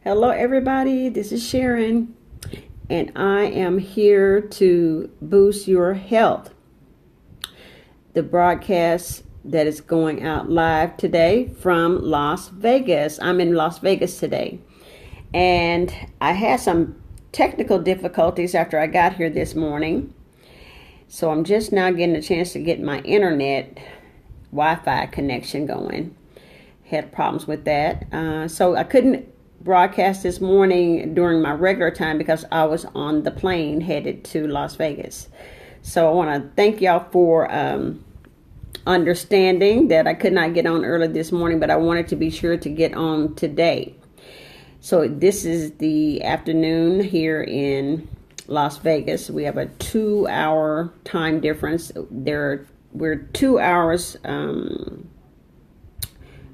Hello, everybody. This is Sharon, and I am here to boost your health. The broadcast that is going out live today from Las Vegas. I'm in Las Vegas today, and I had some technical difficulties after I got here this morning. So I'm just now getting a chance to get my internet Wi-Fi connection going. Had problems with that. So I couldn't broadcast this morning during my regular time because I was on the plane headed to Las Vegas. So I want to thank y'all for understanding that I could not get on early this morning, but I wanted to be sure to get on today. So this is the afternoon here in Las Vegas. We have a 2-hour time difference. We're 2 hours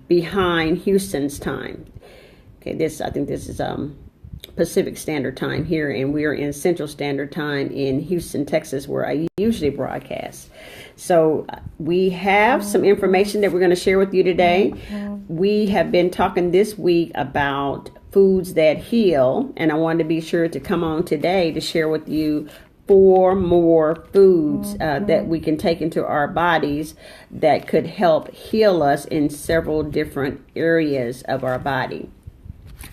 behind Houston's time. Okay, I think this is Pacific Standard Time here, and we are in Central Standard Time in Houston, Texas, where I usually broadcast. So we have some information that we're going to share with you today. We have been talking this week about foods that heal, and I wanted to be sure to come on today to share with you 4 more foods that we can take into our bodies that could help heal us in several different areas of our body.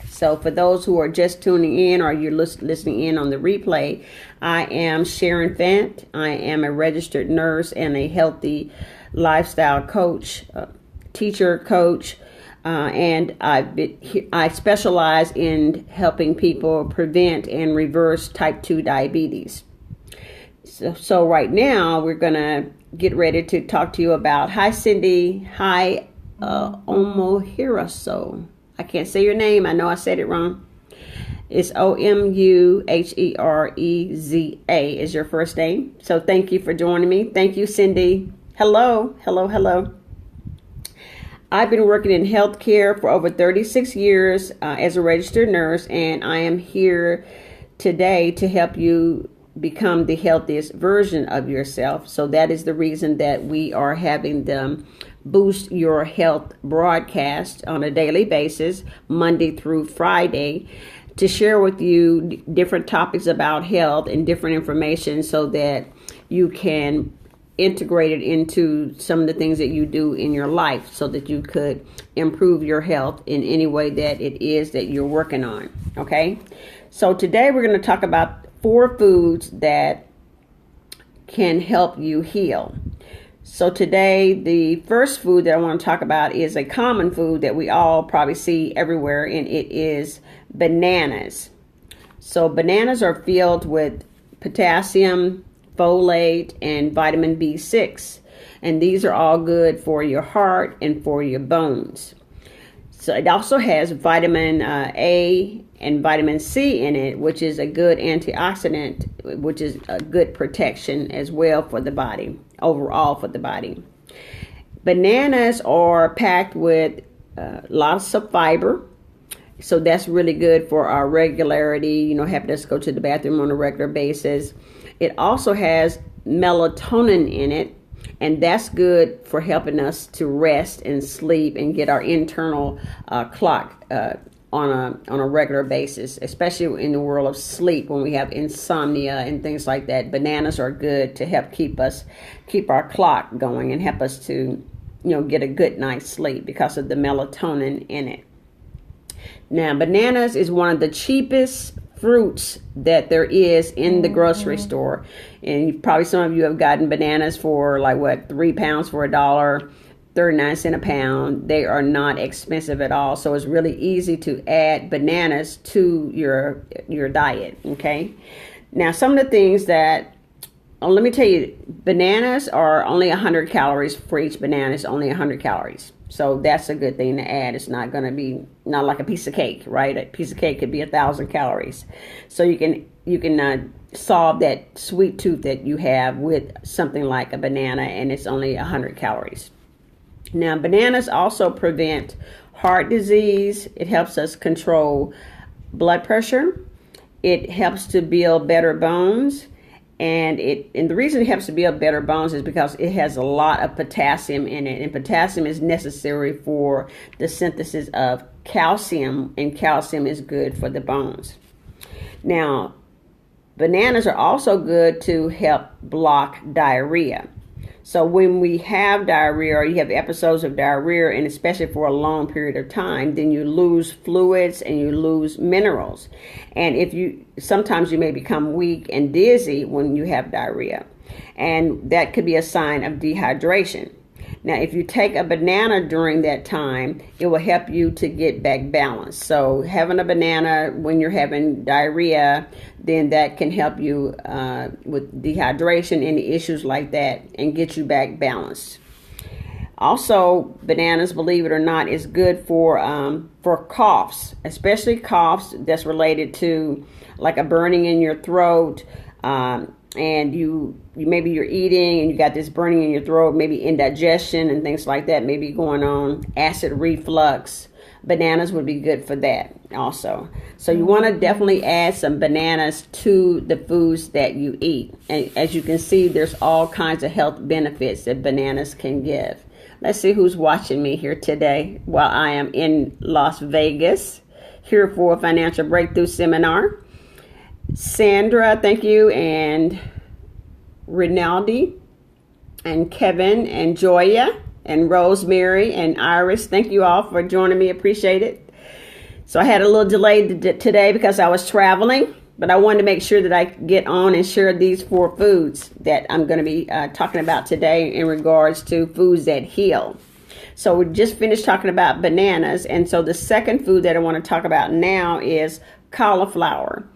So for those who are just tuning in or you're listening in on the replay, I am Sharon Fant. I am a registered nurse and a healthy lifestyle coach, teacher coach, and I specialize in helping people prevent and reverse type 2 diabetes. So right now we're going to get ready to talk to you about, hi Cindy, hi Omohiraso. I can't say your name. I know I said it wrong. It's Omuhereza is your first name. So thank you for joining me. Thank you, Cindy. Hello. I've been working in healthcare for over 36 years as a registered nurse, and I am here today to help you become the healthiest version of yourself. So that is the reason that we are having the Boost Your Health broadcast on a daily basis, Monday through Friday, to share with you different topics about health and different information so that you can integrate it into some of the things that you do in your life so that you could improve your health in any way that it is that you're working on. Okay? So today we're going to talk about 4 foods that can help you heal. So today, the first food that I want to talk about is a common food that we all probably see everywhere, and it is bananas. So bananas are filled with potassium, folate, and vitamin B6. And these are all good for your heart and for your bones. So it also has vitamin A and vitamin C in it, which is a good antioxidant, which is a good protection as well for the body, overall for the body. Bananas are packed with lots of fiber. So that's really good for our regularity, helping us go to the bathroom on a regular basis. It also has melatonin in it. And that's good for helping us to rest and sleep and get our internal clock on a regular basis, especially in the world of sleep when we have insomnia and things like that. Bananas are good to help keep our clock going and help us to, get a good night's sleep because of the melatonin in it. Now, bananas is one of the cheapest fruits that there is in the grocery store, and probably some of you have gotten bananas for 3 pounds for $1, 39 cents a pound. They are not expensive at all, so it's really easy to add bananas to your diet. Okay, now some of the things that let me tell you, bananas are only 100 calories for each banana. Is only 100 calories. So that's a good thing to add. It's not going to be not like a piece of cake, right? A piece of cake could be 1,000 calories. So you can solve that sweet tooth that you have with something like a banana, and it's only 100 calories. Now, bananas also prevent heart disease. It helps us control blood pressure. It helps to build better bones. And the reason it helps to build better bones is because it has a lot of potassium in it, and potassium is necessary for the synthesis of calcium, and calcium is good for the bones. Now, bananas are also good to help block diarrhea. So when we have diarrhea, or you have episodes of diarrhea, and especially for a long period of time, then you lose fluids and you lose minerals. And sometimes you may become weak and dizzy when you have diarrhea. And that could be a sign of dehydration. Now, if you take a banana during that time, it will help you to get back balance. So having a banana when you're having diarrhea, then that can help you with dehydration and issues like that and get you back balanced. Also, bananas, believe it or not, is good for coughs, especially coughs that's related to like a burning in your throat, and you maybe you're eating and you got this burning in your throat, maybe indigestion and things like that maybe going on, acid reflux. Bananas would be good for that also. So you want to definitely add some bananas to the foods that you eat. And as you can see, there's all kinds of health benefits that bananas can give. Let's see who's watching me here today while I am in Las Vegas, here for a Financial Breakthrough Seminar. Sandra, thank you, and Rinaldi, and Kevin, and Joya, and Rosemary, and Iris. Thank you all for joining me. Appreciate it. So I had a little delay today because I was traveling, but I wanted to make sure that I get on and share these 4 foods that I'm going to be talking about today in regards to foods that heal. So we just finished talking about bananas, and so the second food that I want to talk about now is cauliflower.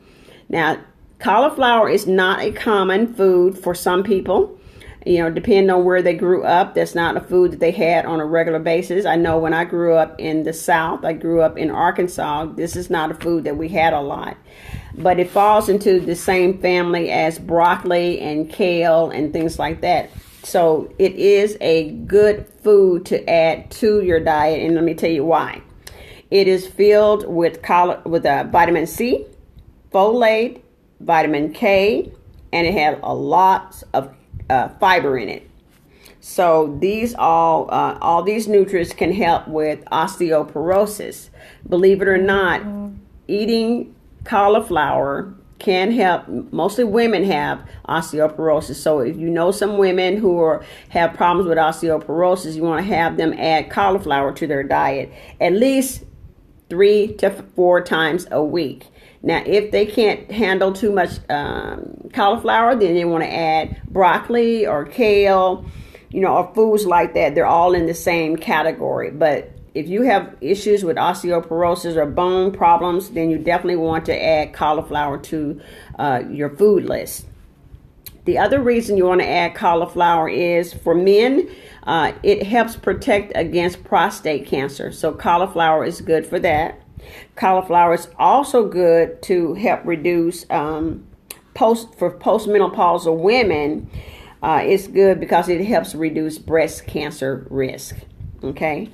Now, cauliflower is not a common food for some people. Depending on where they grew up, that's not a food that they had on a regular basis. I know when I grew up in the South, I grew up in Arkansas, this is not a food that we had a lot. But it falls into the same family as broccoli and kale and things like that. So it is a good food to add to your diet, and let me tell you why. It is filled with vitamin C, folate, vitamin K, and it has a lot of fiber in it. So these all these nutrients can help with osteoporosis. Believe it or not, eating cauliflower can help. Mostly women have osteoporosis. So if you know some women who have problems with osteoporosis, you want to have them add cauliflower to their diet at least 3 to 4 times a week. Now, if they can't handle too much cauliflower, then they want to add broccoli or kale, or foods like that. They're all in the same category. But if you have issues with osteoporosis or bone problems, then you definitely want to add cauliflower to your food list. The other reason you want to add cauliflower is for men, it helps protect against prostate cancer. So cauliflower is good for that. Cauliflower is also good to help reduce postmenopausal women. It's good because it helps reduce breast cancer risk. Okay,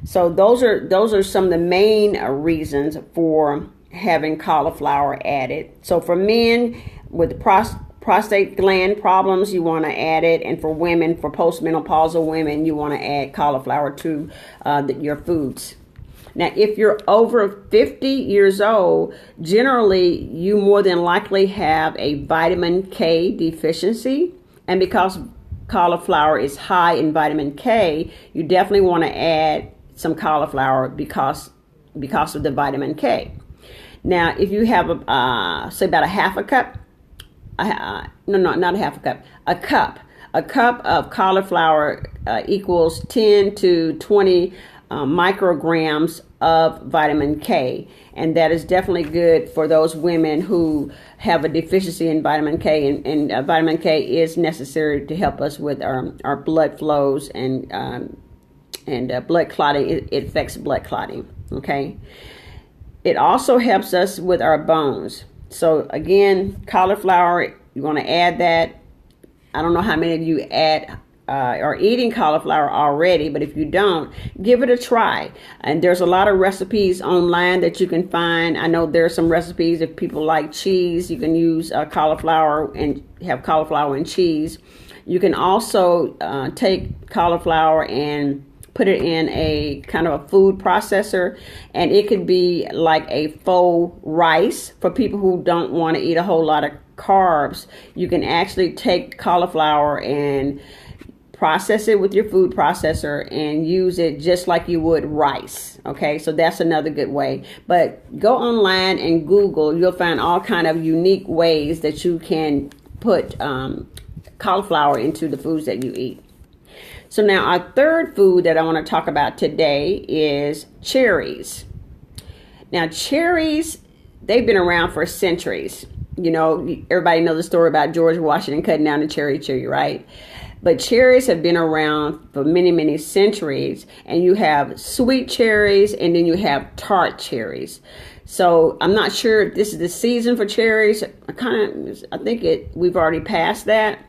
so those are some of the main reasons for having cauliflower added. So for men with prostate gland problems, you want to add it, and for women, for postmenopausal women, you want to add cauliflower to your foods. Now, if you're over 50 years old, generally you more than likely have a vitamin K deficiency. And because cauliflower is high in vitamin K, you definitely want to add some cauliflower because of the vitamin K. Now, if you have say about a half a cup, not a half a cup, a cup of cauliflower equals 10 to 20 micrograms of vitamin K, and that is definitely good for those women who have a deficiency in vitamin K, and vitamin K is necessary to help us with our blood flows and blood clotting. It affects blood clotting. Okay, it also helps us with our bones. So again, cauliflower, you want to add that. I don't know how many of you are eating cauliflower already, but if you don't, give it a try. And there's a lot of recipes online that you can find. I know there are some recipes, if people like cheese, you can use cauliflower and have cauliflower and cheese. You can also take cauliflower and put it in a kind of a food processor, and it could be like a faux rice for people who don't want to eat a whole lot of carbs. You can actually take cauliflower and process it with your food processor and use it just like you would rice. Okay, so that's another good way. But go online and Google, you'll find all kind of unique ways that you can put cauliflower into the foods that you eat. So now our third food that I want to talk about today is cherries. Now cherries, they've been around for centuries. You know, everybody knows the story about George Washington cutting down the cherry tree, right? But cherries have been around for many, many centuries. And you have sweet cherries and then you have tart cherries. So I'm not sure if this is the season for cherries. I think we've already passed that,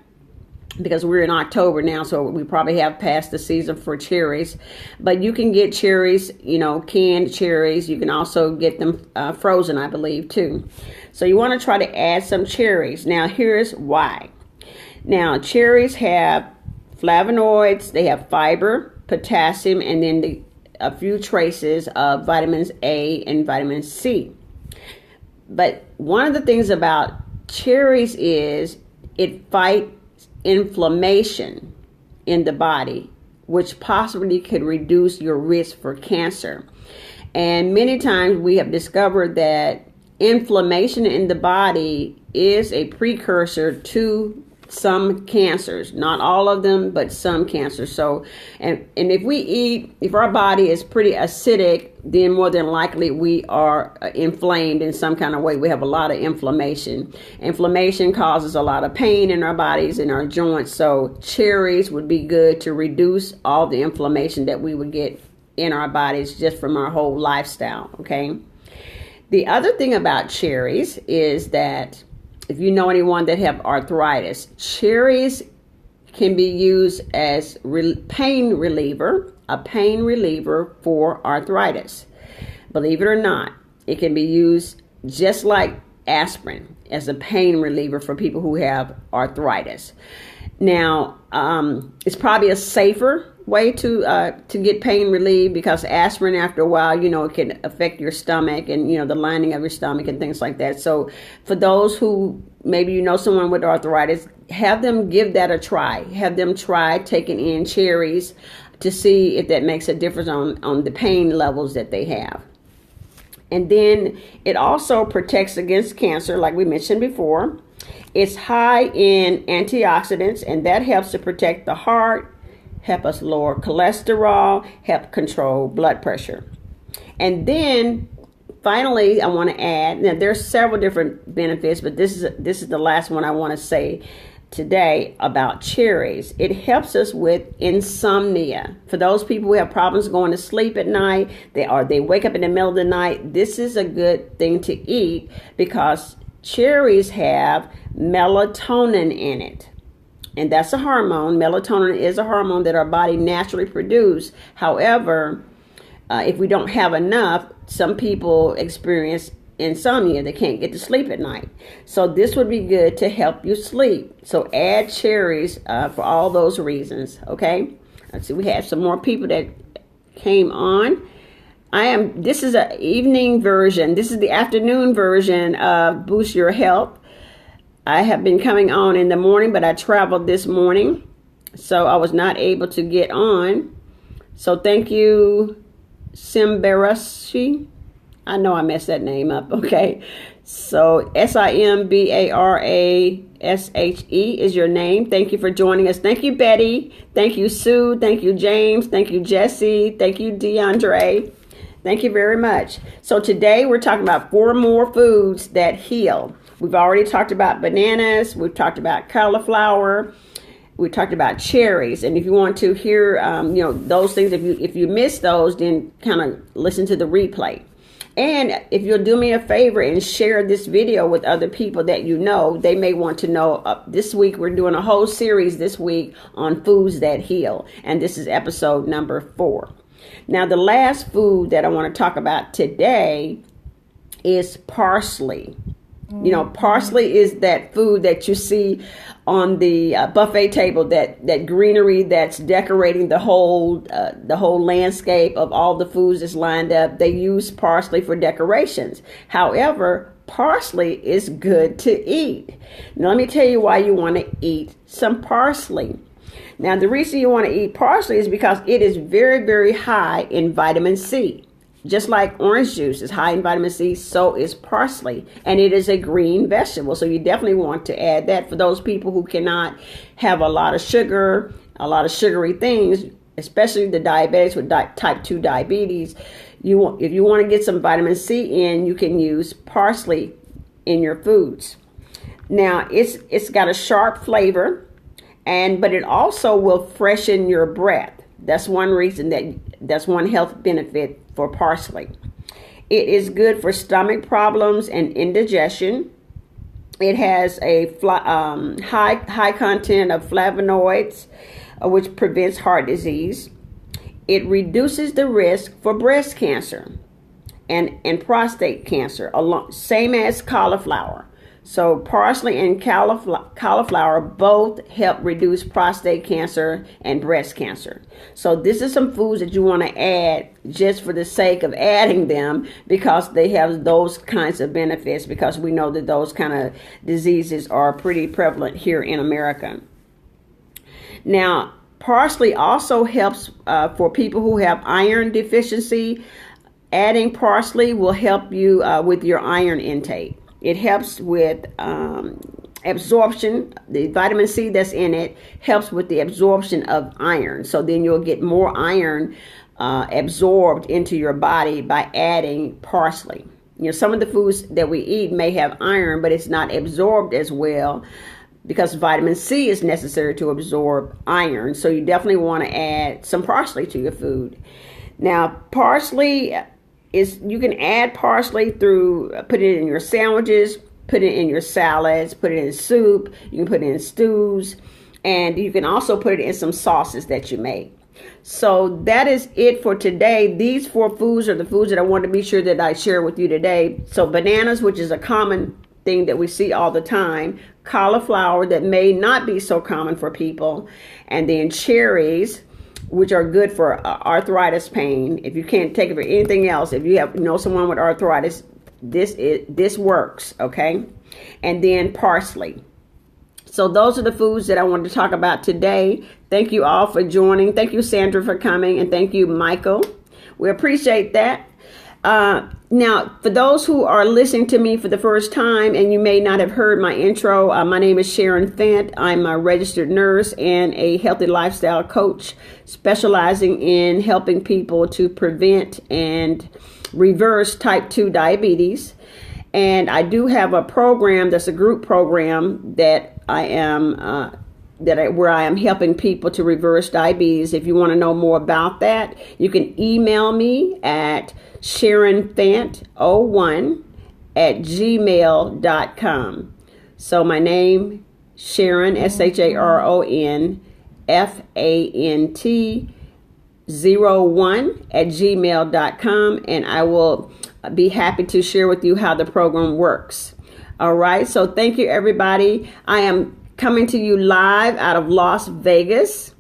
because we're in October now, so we probably have passed the season for cherries. But you can get cherries, you know, canned cherries. You can also get them frozen, I believe, too. So you want to try to add some cherries. Now, here's why. Now, cherries have flavonoids, they have fiber, potassium, and then a few traces of vitamins A and vitamin C. But one of the things about cherries is it fights inflammation in the body, which possibly could reduce your risk for cancer. And many times we have discovered that inflammation in the body is a precursor to some cancers, not all of them, but some cancers. So, and if our body is pretty acidic, then more than likely we are inflamed in some kind of way. We have a lot of inflammation. Inflammation causes a lot of pain in our bodies, in our joints. So cherries would be good to reduce all the inflammation that we would get in our bodies just from our whole lifestyle. Okay. The other thing about cherries is that if you know anyone that have arthritis, cherries can be used as a pain reliever for arthritis. Believe it or not, it can be used just like aspirin as a pain reliever for people who have arthritis. Now, it's probably a safer way to get pain relief, because aspirin, after a while, you know, it can affect your stomach and, you know, the lining of your stomach and things like that. So for those who maybe you know someone with arthritis, have them give that a try. Have them try taking in cherries to see if that makes a difference on the pain levels that they have. And then it also protects against cancer, like we mentioned before. It's high in antioxidants, and that helps to protect the heart, help us lower cholesterol, help control blood pressure. And then finally, I want to add, now there's several different benefits, but this is the last one I want to say today about cherries. It helps us with insomnia. For those people who have problems going to sleep at night, they wake up in the middle of the night, this is a good thing to eat, because cherries have melatonin in it. And that's a hormone. Melatonin is a hormone that our body naturally produces. However, if we don't have enough, some people experience insomnia. They can't get to sleep at night. So this would be good to help you sleep. So add cherries for all those reasons. Okay. Let's see. We have some more people that came on. This is an evening version. This is the afternoon version of Boost Your Health. I have been coming on in the morning, but I traveled this morning, so I was not able to get on. So thank you, Simbarashi. I know I messed that name up, okay? So Simbarashi is your name. Thank you for joining us. Thank you, Betty. Thank you, Sue. Thank you, James. Thank you, Jesse. Thank you, DeAndre. Thank you very much. So today we're talking about 4 more foods that heal. We've already talked about bananas. We've talked about cauliflower. We talked about cherries. And if you want to hear, those things, if you miss those, then kind of listen to the replay. And if you'll do me a favor and share this video with other people that you know, they may want to know. This week, we're doing a whole series this week on foods that heal. And this is episode number 4. Now, the last food that I want to talk about today is parsley. You know, parsley is that food that you see on the buffet table, that greenery that's decorating the whole landscape of all the foods that's lined up. They use parsley for decorations. However, parsley is good to eat. Now, let me tell you why you want to eat some parsley. Now, the reason you want to eat parsley is because it is very, very high in vitamin C. Just like orange juice is high in vitamin C, so is parsley. And it is a green vegetable, so you definitely want to add that. For those people who cannot have a lot of sugar, a lot of sugary things, especially the diabetics with type 2 diabetes, if you want to get some vitamin C in, you can use parsley in your foods. Now, it's got a sharp flavor, but it also will freshen your breath. That's one reason that's one health benefit for parsley. It is good for stomach problems and indigestion. It has a high content of flavonoids, which prevents heart disease. It reduces the risk for breast cancer and prostate cancer, same as cauliflower. So parsley and cauliflower both help reduce prostate cancer and breast cancer. So this is some foods that you want to add just for the sake of adding them, because they have those kinds of benefits, because we know that those kind of diseases are pretty prevalent here in America. Now, parsley also helps for people who have iron deficiency. Adding parsley will help you with your iron intake. It helps with absorption. The vitamin C that's in it helps with the absorption of iron. So then you'll get more iron absorbed into your body by adding parsley. You know, some of the foods that we eat may have iron, but it's not absorbed as well, because vitamin C is necessary to absorb iron. So you definitely want to add some parsley to your food. Now, parsley you can add parsley through, put it in your sandwiches, put it in your salads, put it in soup, you can put it in stews, and you can also put it in some sauces that you make. So that is it for today. These 4 foods are the foods that I want to be sure that I share with you today. So bananas, which is a common thing that we see all the time, cauliflower, that may not be so common for people, and then cherries, which are good for arthritis pain. If you can't take it for anything else, if you know someone with arthritis, this works, okay? And then parsley. So those are the foods that I wanted to talk about today. Thank you all for joining. Thank you, Sandra, for coming, and thank you, Michael. We appreciate that. Now, for those who are listening to me for the first time and you may not have heard my intro, my name is Sharon Fant. I'm a registered nurse and a healthy lifestyle coach, specializing in helping people to prevent and reverse type 2 diabetes. And I do have a program that's a group program that where I am helping people to reverse diabetes. If you want to know more about that, you can email me at SharonFant01@gmail.com. So my name, Sharon, SharonFant01@gmail.com, and I will be happy to share with you how the program works. All right, so thank you, everybody. I am coming to you live out of Las Vegas,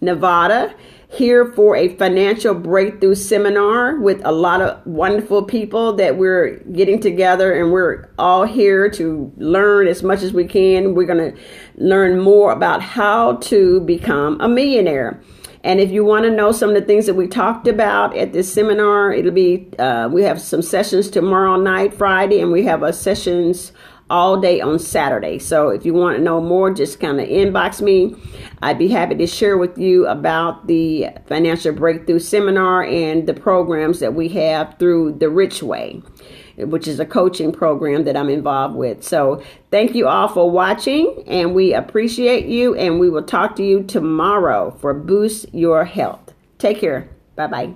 Nevada, here for a financial breakthrough seminar with a lot of wonderful people that we're getting together, and we're all here to learn as much as we can. We're going to learn more about how to become a millionaire. And if you want to know some of the things that we talked about at this seminar, it'll be, we have some sessions tomorrow night, Friday, and we have sessions all day on Saturday. So if you want to know more, just kind of inbox me. I'd be happy to share with you about the Financial Breakthrough Seminar and the programs that we have through The Rich Way, which is a coaching program that I'm involved with. So thank you all for watching, and we appreciate you, and we will talk to you tomorrow for Boost Your Health. Take care. Bye-bye.